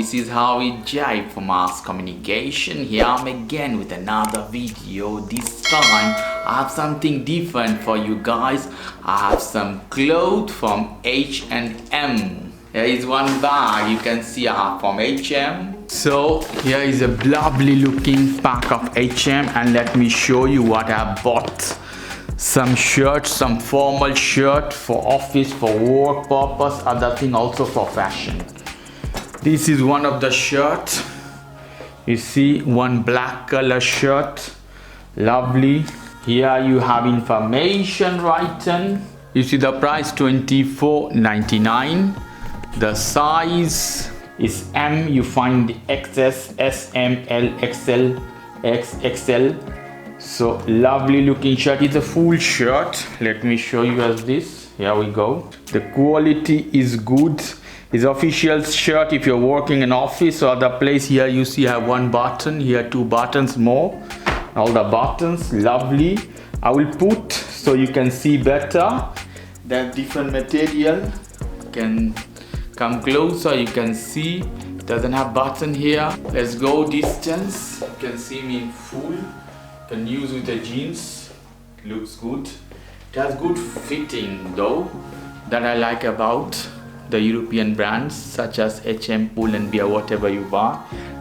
this is how we jive for mass communication. Here I'm again with another video. This time I have something different for you guys. I have some clothes from H&M. Here is one bag you can see I have from H&M. So here is a lovely looking pack of H&M, and let me show you what I bought. Some shirts, some formal shirt for office, for work purpose, other thing also for fashion. This is one of the shirts. You see, one black color shirt, lovely. Here you have information written. You see the price $24.99. The size is M. You find the XS, S, M, L, XL, XXL. So lovely looking shirt. It's a full shirt. Let me show you as this. Here we go. The quality is good. It's official shirt if you're working in office or other place. Here you see I have one button, here two buttons more. All the buttons, lovely. I will put so you can see better. There's different material. You can come closer, you can see. Doesn't have button here. Let's go distance. You can see me in full. Can use with the jeans. Looks good. It has good fitting though, that I like about the European brands such as H&M, Pull&Bear, whatever you buy.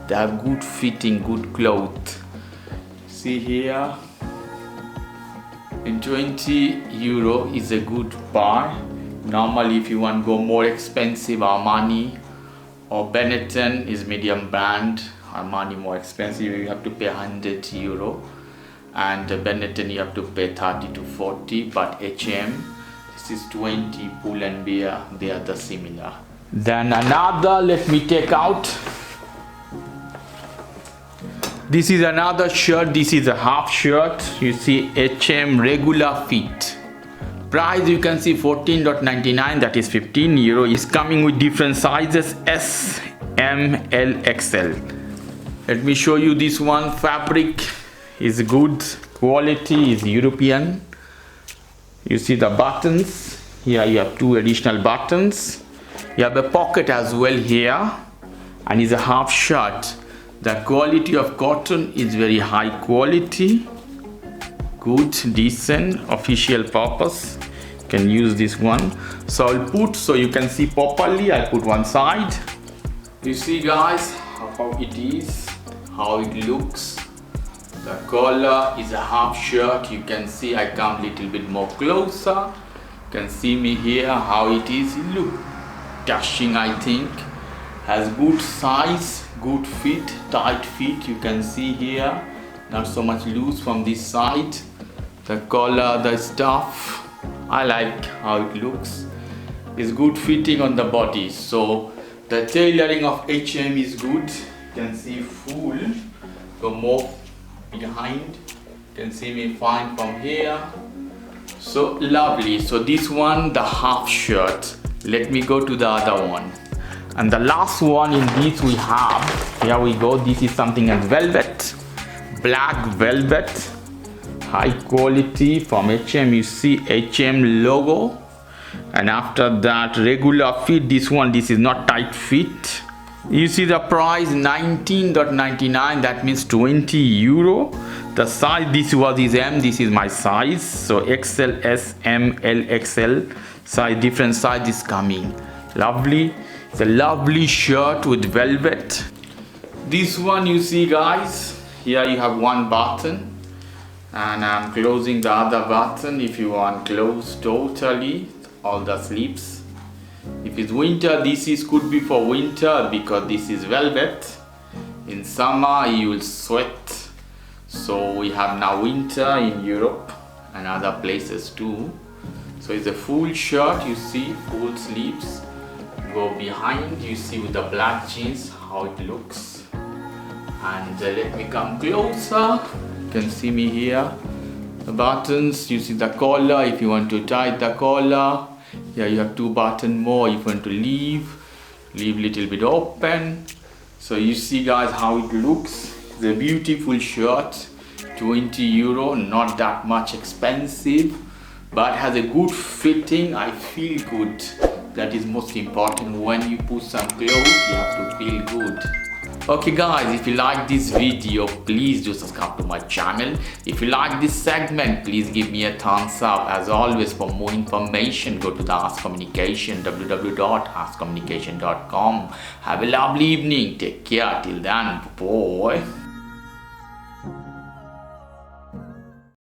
They have good fitting, good clothes. See here, in 20 euro is a good buy. Normally if you want to go more expensive, Armani or Benetton is medium brand. Armani more expensive, you have to pay 100 euro. And Benetton you have to pay 30 to 40, but H&M this is 20, Pull&Bear they are the similar. Then another, let me take out. This is another shirt. This is a half shirt. You see H&M regular fit. Price you can see $14.99, that is 15 euro. Is coming with different sizes S, M, L, XL. Let me show you this one. Fabric is good, quality is European. You see the buttons. Here you have two additional buttons. You have a pocket as well here, and it's a half shirt. The quality of cotton is very high quality, good, decent, official purpose. You can use this one. So I'll put so you can see properly. I'll put one side. You see guys how it is, how it looks. The collar is a half shirt. You can see I come a little bit more closer. You can see me here how it is. Look, dashing I think. Has good size, good fit, tight fit. You can see here, not so much loose from this side. The collar, the stuff, I like how it looks. It's good fitting on the body. So the tailoring of H&M is good. You can see full. Go more behind. You can see me fine from here. So lovely. So this one, the half shirt. Let me go to the other one. And the last one in this we have, here we go. This is something as velvet, black velvet, high quality from H&M. You see H&M logo, and after that regular fit. This one, this is not tight fit. You see the price $19.99, that means 20 euro. The size, this was his M, this is my size. So XL, S, M, L, XL size, different size is coming. Lovely. It's a lovely shirt with velvet. This one you see guys, here you have one button, and I'm closing the other button if you want close totally all the sleeves. If it's winter, this is could be for winter because this is velvet. In summer you will sweat. So we have now winter in Europe and other places too. So it's a full shirt, you see, full sleeves. Go behind, you see with the black jeans how it looks. And let me come closer. You can see me here. The buttons, you see the collar if you want to tie the collar. Here you have two buttons more if you want to leave little bit open. So you see guys how it looks. It's a beautiful shirt, 20 euro, not that much expensive, but has a good fitting. I feel good. That is most important. When you put some clothes, you have to feel good. Okay guys, if you like this video, please do subscribe to my channel. If you like this segment, please give me a thumbs up. As always, for more information, go to the Ask Communication, www.askcommunication.com. Have a lovely evening. Take care. Till then, bye.